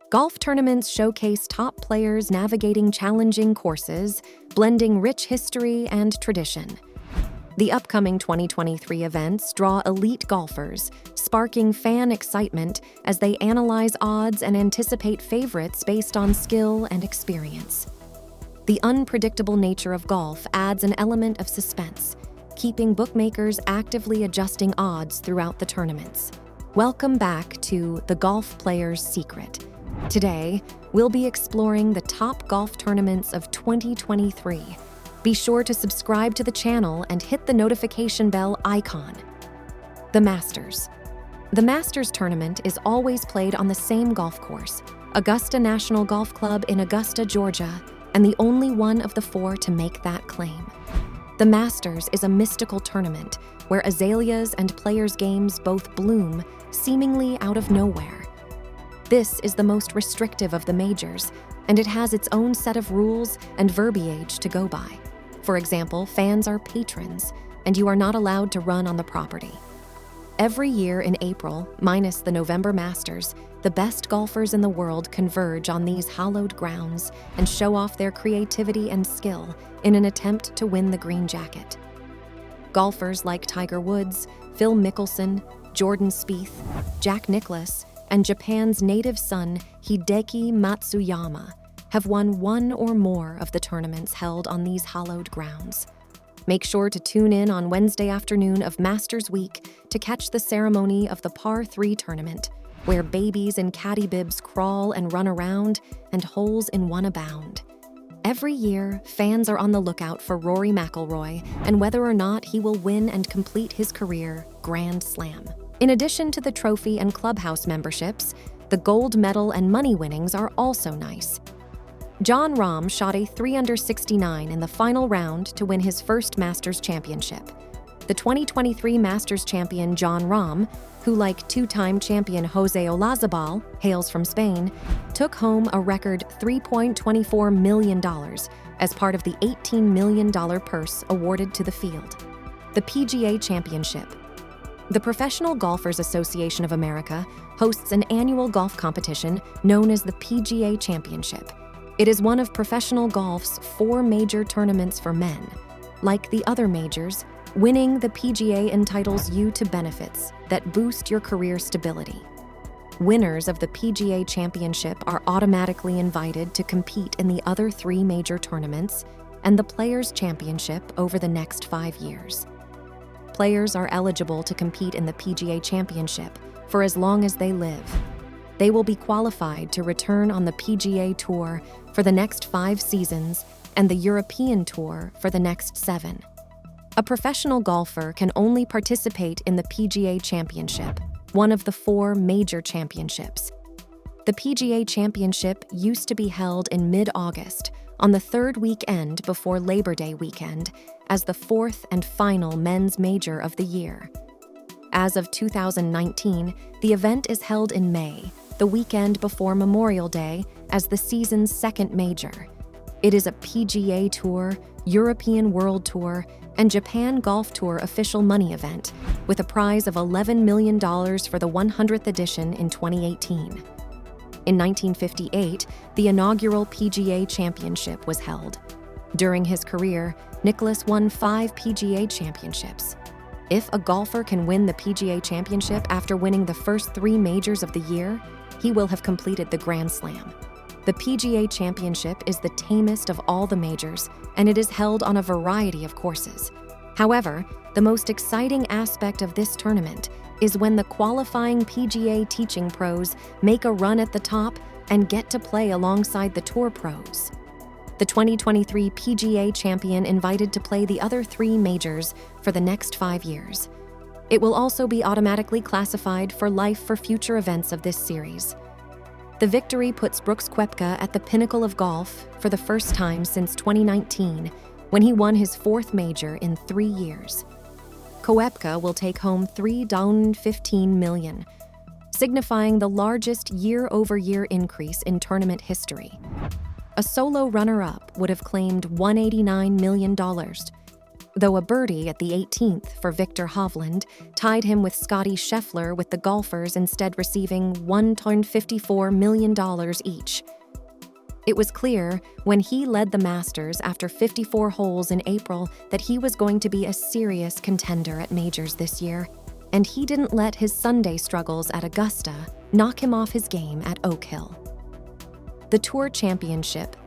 Golf tournaments showcase top players navigating challenging courses, blending rich history and tradition. The upcoming 2023 events draw elite golfers, sparking fan excitement as they analyze odds and anticipate favorites based on skill and experience. The unpredictable nature of golf adds an element of suspense, keeping bookmakers actively adjusting odds throughout the tournaments. Welcome back to The Golf Player's Secret. Today, we'll be exploring the top golf tournaments of 2023. Be sure to subscribe to the channel and hit the notification bell icon. The Masters. The Masters tournament is always played on the same golf course, Augusta National Golf Club in Augusta, Georgia, and the only one of the four to make that claim. The Masters is a mystical tournament where azaleas and players' games both bloom, seemingly out of nowhere. This is the most restrictive of the majors, and it has its own set of rules and verbiage to go by. For example, fans are patrons, and you are not allowed to run on the property. Every year in April, minus the November Masters, the best golfers in the world converge on these hallowed grounds and show off their creativity and skill in an attempt to win the green jacket. Golfers like Tiger Woods, Phil Mickelson, Jordan Spieth, Jack Nicklaus, and Japan's native son, Hideki Matsuyama, have won one or more of the tournaments held on these hallowed grounds. Make sure to tune in on Wednesday afternoon of Masters Week to catch the ceremony of the Par 3 tournament, where babies in caddy bibs crawl and run around and holes in one abound. Every year, fans are on the lookout for Rory McIlroy and whether or not he will win and complete his career Grand Slam. In addition to the trophy and clubhouse memberships, the gold medal and money winnings are also nice. Jon Rahm shot a 369 in the final round to win his first Masters championship. The 2023 Masters champion Jon Rahm, who like two-time champion Jose Olazabal hails from Spain, took home a record $3.24 million as part of the $18 million purse awarded to the field. The PGA Championship. The Professional Golfers Association of America hosts an annual golf competition known as the PGA Championship. It is one of professional golf's 4 major tournaments for men. Like the other majors, winning the PGA entitles you to benefits that boost your career stability. Winners of the PGA Championship are automatically invited to compete in the other 3 major tournaments and the Players' Championship over the next 5 years. Players are eligible to compete in the PGA Championship for as long as they live. They will be qualified to return on the PGA Tour for the next 5 seasons and the European Tour for the next 7. A professional golfer can only participate in the PGA Championship, one of the 4 major championships. The PGA Championship used to be held in mid-August on the 3rd weekend before Labor Day weekend as the 4th and final men's major of the year. As of 2019, the event is held in May, the weekend before Memorial Day, as the season's 2nd major. It is a PGA Tour, European World Tour, and Japan Golf Tour official money event, with a prize of $11 million for the 100th edition in 2018. In 1958, the inaugural PGA Championship was held. During his career, Nicklaus won 5 PGA Championships. If a golfer can win the PGA Championship after winning the first 3 majors of the year, he will have completed the Grand Slam. The PGA Championship is the tamest of all the majors, and it is held on a variety of courses. However, the most exciting aspect of this tournament is when the qualifying PGA teaching pros make a run at the top and get to play alongside the tour pros. The 2023 PGA champion invited to play the other 3 majors for the next 5 years. It will also be automatically classified for life for future events of this series. The victory puts Brooks Koepka at the pinnacle of golf for the first time since 2019, when he won his 4th major in 3 years. Koepka will take home $3.15 million, signifying the largest year-over-year increase in tournament history. A solo runner-up would have claimed $189 million. though a birdie at the 18th for Viktor Hovland tied him with Scottie Scheffler, with the golfers instead receiving $1.54 million each. It was clear when he led the Masters after 54 holes in April that he was going to be a serious contender at majors this year, and he didn't let his Sunday struggles at Augusta knock him off his game at Oak Hill. The Tour Championship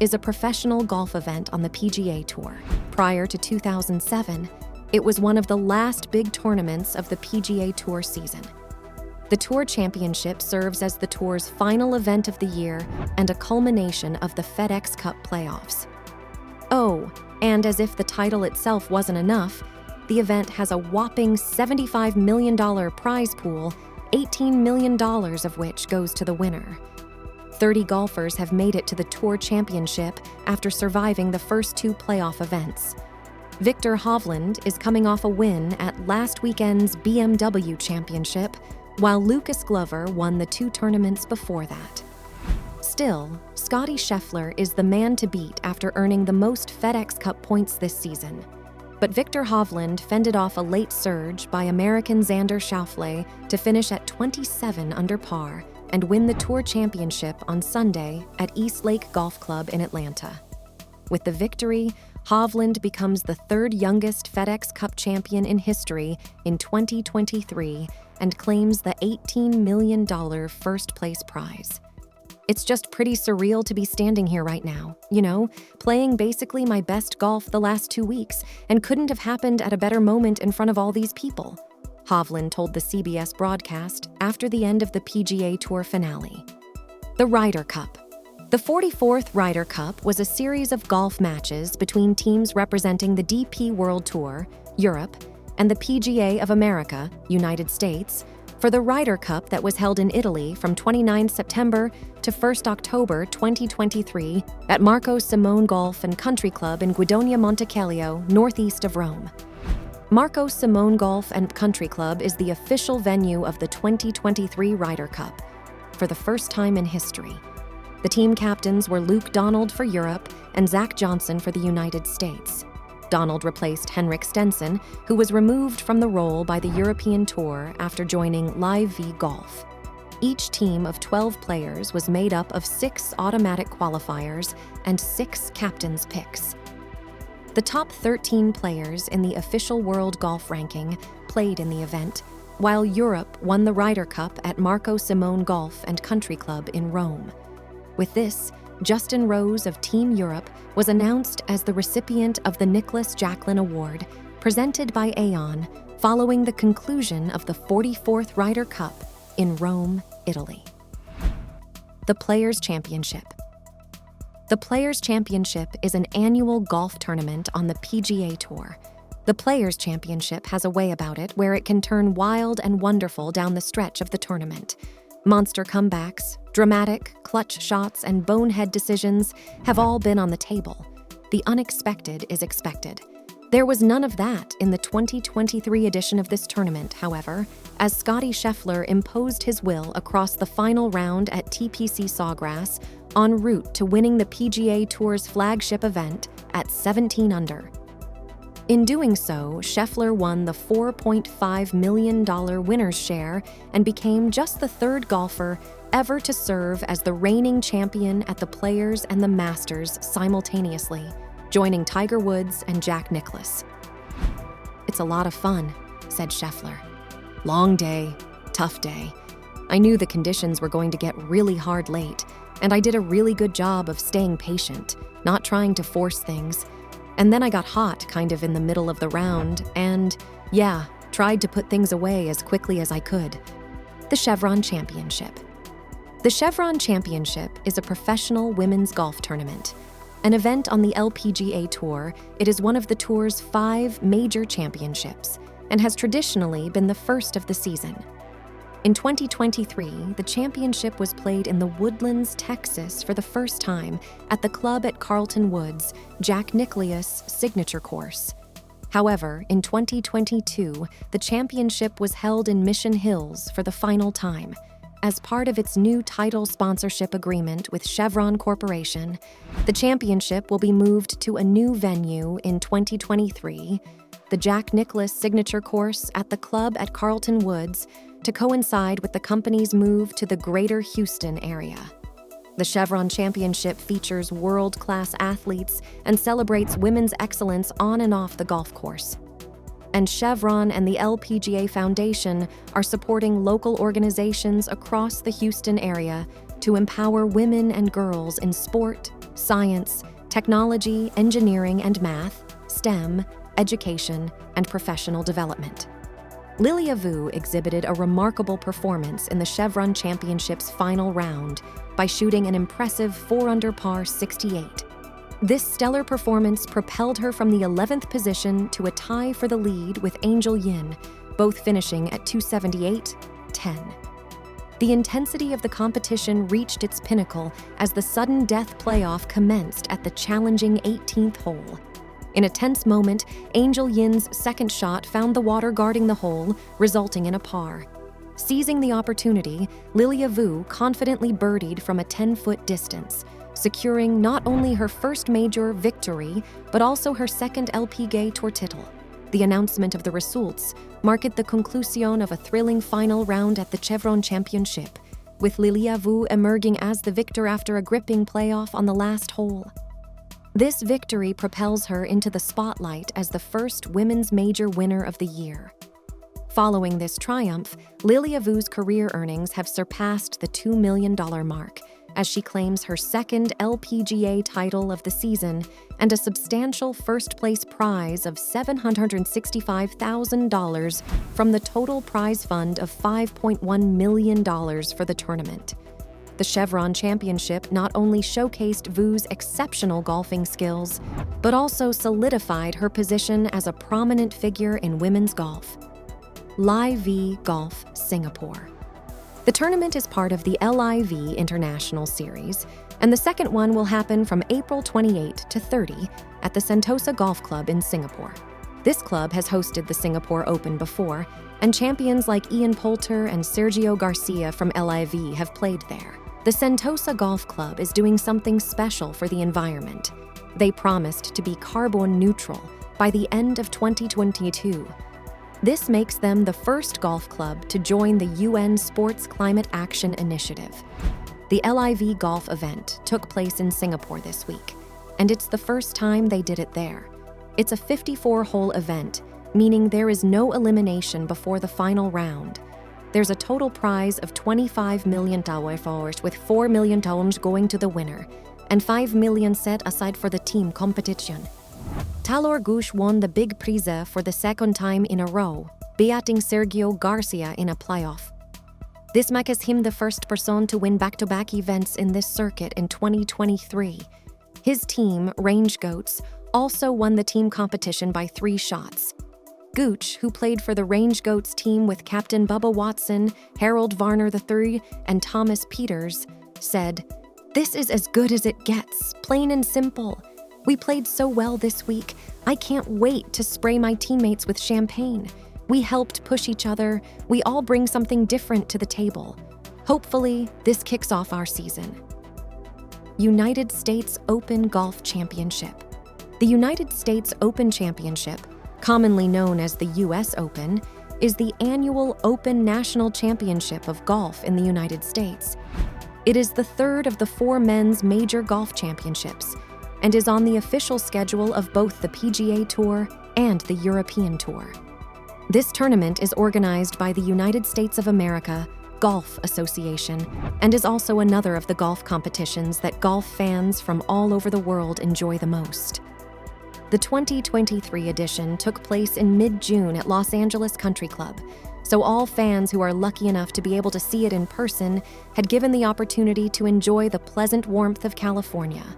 is a professional golf event on the PGA Tour. Prior to 2007, it was one of the last big tournaments of the PGA Tour season. The Tour Championship serves as the Tour's final event of the year and a culmination of the FedEx Cup playoffs. Oh, and as if the title itself wasn't enough, the event has a whopping $75 million prize pool, $18 million of which goes to the winner. 30 golfers have made it to the Tour Championship after surviving the first two playoff events. Viktor Hovland is coming off a win at last weekend's BMW Championship, while Lucas Glover won the two tournaments before that. Still, Scottie Scheffler is the man to beat after earning the most FedEx Cup points this season. But Viktor Hovland fended off a late surge by American Xander Schauffele to finish at 27 under par and win the Tour Championship on Sunday at East Lake Golf Club in Atlanta. With the victory, Hovland becomes the third youngest FedEx Cup champion in history in 2023 and claims the $18 million first-place prize. It's just pretty surreal to be standing here right now, playing basically my best golf the last 2 weeks, and couldn't have happened at a better moment in front of all these people, Hovland told the CBS broadcast after the end of the PGA Tour finale. The Ryder Cup. The 44th Ryder Cup was a series of golf matches between teams representing the DP World Tour, Europe, and the PGA of America, United States, for the Ryder Cup that was held in Italy from 29 September to 1 October 2023 at Marco Simone Golf and Country Club in Guidonia Montecelio, northeast of Rome. Marco Simone Golf and Country Club is the official venue of the 2023 Ryder Cup, for the first time in history. The team captains were Luke Donald for Europe and Zach Johnson for the United States. Donald replaced Henrik Stenson, who was removed from the role by the European Tour after joining Live V Golf. Each team of 12 players was made up of 6 automatic qualifiers and 6 captain's picks. The top 13 players in the official world golf ranking played in the event, while Europe won the Ryder Cup at Marco Simone Golf and Country Club in Rome. With this, Justin Rose of Team Europe was announced as the recipient of the Nicholas Jacklin Award, presented by Aon, following the conclusion of the 44th Ryder Cup in Rome, Italy. The Players' Championship. The Players' Championship is an annual golf tournament on the PGA Tour. The Players' Championship has a way about it where it can turn wild and wonderful down the stretch of the tournament. Monster comebacks, dramatic, clutch shots, and bonehead decisions have all been on the table. The unexpected is expected. There was none of that in the 2023 edition of this tournament, however, as Scottie Scheffler imposed his will across the final round at TPC Sawgrass, en route to winning the PGA Tour's flagship event at 17 under. In doing so, Scheffler won the $4.5 million winner's share and became just the third golfer ever to serve as the reigning champion at the Players and the Masters simultaneously, joining Tiger Woods and Jack Nicklaus. "It's a lot of fun," said Scheffler. "Long day, tough day. I knew the conditions were going to get really hard late, and I did a really good job of staying patient, not trying to force things. And then I got hot kind of in the middle of the round and, tried to put things away as quickly as I could." The Chevron Championship. The Chevron Championship is a professional women's golf tournament. An event on the LPGA Tour, it is one of the Tour's 5 major championships and has traditionally been the first of the season. In 2023, the championship was played in the Woodlands, Texas for the first time at the club at Carlton Woods, Jack Nicklaus' signature course. However, in 2022, the championship was held in Mission Hills for the final time. As part of its new title sponsorship agreement with Chevron Corporation, the championship will be moved to a new venue in 2023, the Jack Nicklaus Signature Course at the club at Carlton Woods, to coincide with the company's move to the Greater Houston area. The Chevron Championship features world-class athletes and celebrates women's excellence on and off the golf course. And Chevron and the LPGA Foundation are supporting local organizations across the Houston area to empower women and girls in sport, science, technology, engineering and math, STEM, education, and professional development. Lilia Vu exhibited a remarkable performance in the Chevron Championship's final round by shooting an impressive 4-under par 68. This stellar performance propelled her from the 11th position to a tie for the lead with Angel Yin, both finishing at 278-10. The intensity of the competition reached its pinnacle as the sudden death playoff commenced at the challenging 18th hole. In a tense moment, Angel Yin's second shot found the water guarding the hole, resulting in a par. Seizing the opportunity, Lilia Vu confidently birdied from a 10-foot distance, securing not only her first major victory, but also her second LPGA Tour title. The announcement of the results marked the conclusion of a thrilling final round at the Chevron Championship, with Lilia Vu emerging as the victor after a gripping playoff on the last hole. This victory propels her into the spotlight as the first women's major winner of the year. Following this triumph, Lilia Vu's career earnings have surpassed the $2 million mark, as she claims her second LPGA title of the season and a substantial first-place prize of $765,000 from the total prize fund of $5.1 million for the tournament. The Chevron Championship not only showcased Vu's exceptional golfing skills, but also solidified her position as a prominent figure in women's golf. LIV Golf Singapore. The tournament is part of the LIV International Series, and the second one will happen from April 28 to 30 at the Sentosa Golf Club in Singapore. This club has hosted the Singapore Open before, and champions like Ian Poulter and Sergio Garcia from LIV have played there. The Sentosa Golf Club is doing something special for the environment. They promised to be carbon neutral by the end of 2022. This makes them the first golf club to join the UN Sports Climate Action Initiative. The LIV golf event took place in Singapore this week, and it's the first time they did it there. It's a 54-hole event, meaning there is no elimination before the final round. There's a total prize of $25 million with $4 million going to the winner, and $5 million set aside for the team competition. Talor Gush won the big prize for the second time in a row, beating Sergio Garcia in a playoff. This makes him the first person to win back-to-back events in this circuit in 2023. His team, Range Goats, also won the team competition by 3 shots. Gooch, who played for the Range Goats team with Captain Bubba Watson, Harold Varner III, and Thomas Peters, said, "This is as good as it gets, plain and simple. We played so well this week, I can't wait to spray my teammates with champagne. We helped push each other, we all bring something different to the table. Hopefully, this kicks off our season." United States Open Golf Championship. The United States Open Championship, commonly known as the US Open, is the annual Open National Championship of golf in the United States. It is the third of the 4 men's major golf championships, and is on the official schedule of both the PGA Tour and the European Tour. This tournament is organized by the United States of America Golf Association and is also another of the golf competitions that golf fans from all over the world enjoy the most. The 2023 edition took place in mid-June at Los Angeles Country Club, so all fans who are lucky enough to be able to see it in person had given the opportunity to enjoy the pleasant warmth of California.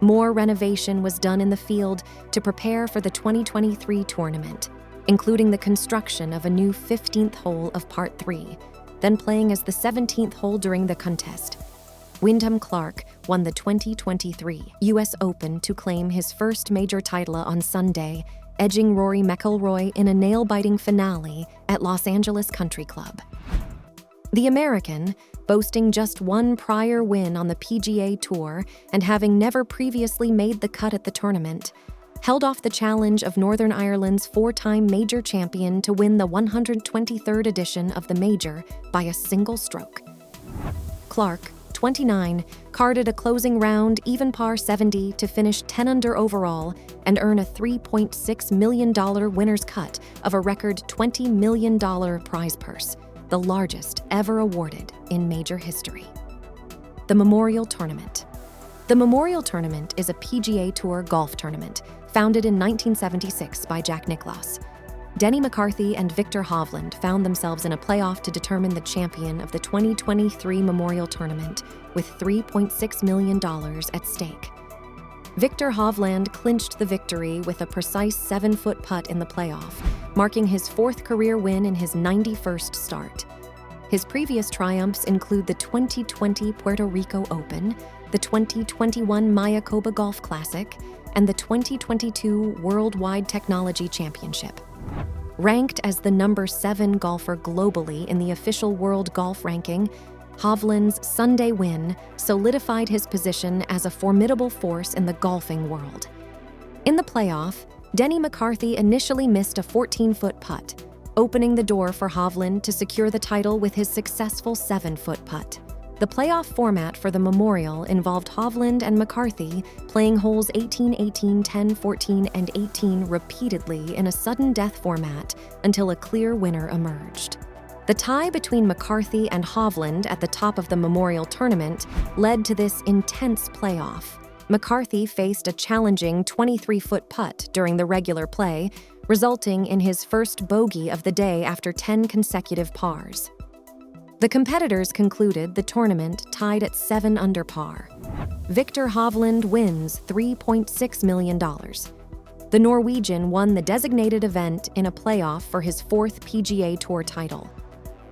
More renovation was done in the field to prepare for the 2023 tournament, including the construction of a new 15th hole of Part 3, then playing as the 17th hole during the contest. Wyndham Clark won the 2023 US Open to claim his first major title on Sunday, edging Rory McIlroy in a nail-biting finale at Los Angeles Country Club. The American, boasting just one prior win on the PGA Tour and having never previously made the cut at the tournament, held off the challenge of Northern Ireland's four-time major champion to win the 123rd edition of the major by a single stroke. Clark, 29, carded a closing round even par 70 to finish 10 under overall and earn a $3.6 million winner's cut of a record $20 million prize purse, the largest ever awarded in major history. The Memorial Tournament. The Memorial Tournament is a PGA Tour golf tournament founded in 1976 by Jack Nicklaus. Denny McCarthy and Viktor Hovland found themselves in a playoff to determine the champion of the 2023 Memorial Tournament with $3.6 million at stake. Viktor Hovland clinched the victory with a precise 7-foot putt in the playoff, marking his fourth career win in his 91st start. His previous triumphs include the 2020 Puerto Rico Open, the 2021 Mayakoba Golf Classic, and the 2022 Worldwide Technology Championship. Ranked as the number 7 golfer globally in the official World Golf Ranking, Hovland's Sunday win solidified his position as a formidable force in the golfing world. In the playoff, Denny McCarthy initially missed a 14-foot putt, opening the door for Hovland to secure the title with his successful 7-foot putt. The playoff format for the Memorial involved Hovland and McCarthy playing holes 18, 18, 10, 14, and 18 repeatedly in a sudden death format until a clear winner emerged. The tie between McCarthy and Hovland at the top of the Memorial Tournament led to this intense playoff. McCarthy faced a challenging 23-foot putt during the regular play, resulting in his first bogey of the day after 10 consecutive pars. The competitors concluded the tournament tied at 7 under par. Viktor Hovland wins $3.6 million. The Norwegian won the designated event in a playoff for his 4th PGA Tour title.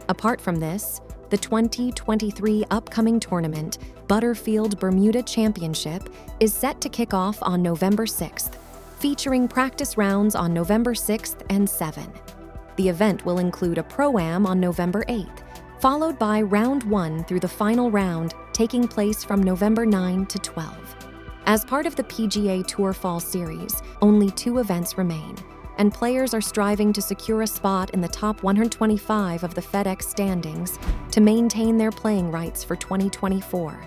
Apart from this, the 2023 upcoming tournament, Butterfield Bermuda Championship, is set to kick off on November 6th, featuring practice rounds on November 6th and 7th. The event will include a Pro-Am on November 8th, followed by Round 1 through the final round, taking place from November 9 to 12. As part of the PGA Tour Fall Series, only 2 events remain, and players are striving to secure a spot in the top 125 of the FedEx standings to maintain their playing rights for 2024.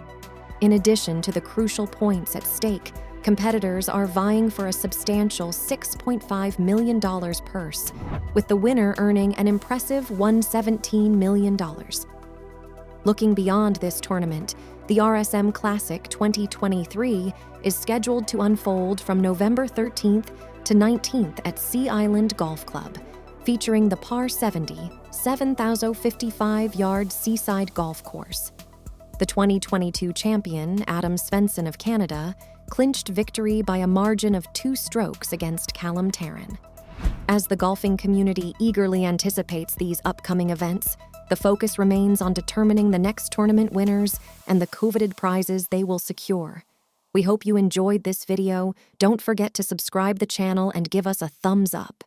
In addition to the crucial points at stake, competitors are vying for a substantial $6.5 million purse, with the winner earning an impressive $117 million. Looking beyond this tournament, the RSM Classic 2023 is scheduled to unfold from November 13th to 19th at Sea Island Golf Club, featuring the par 70, 7,055-yard seaside golf course. The 2022 champion, Adam Svensson of Canada, clinched victory by a margin of 2 strokes against Callum Tarran. As the golfing community eagerly anticipates these upcoming events, the focus remains on determining the next tournament winners and the coveted prizes they will secure. We hope you enjoyed this video. Don't forget to subscribe the channel and give us a thumbs up.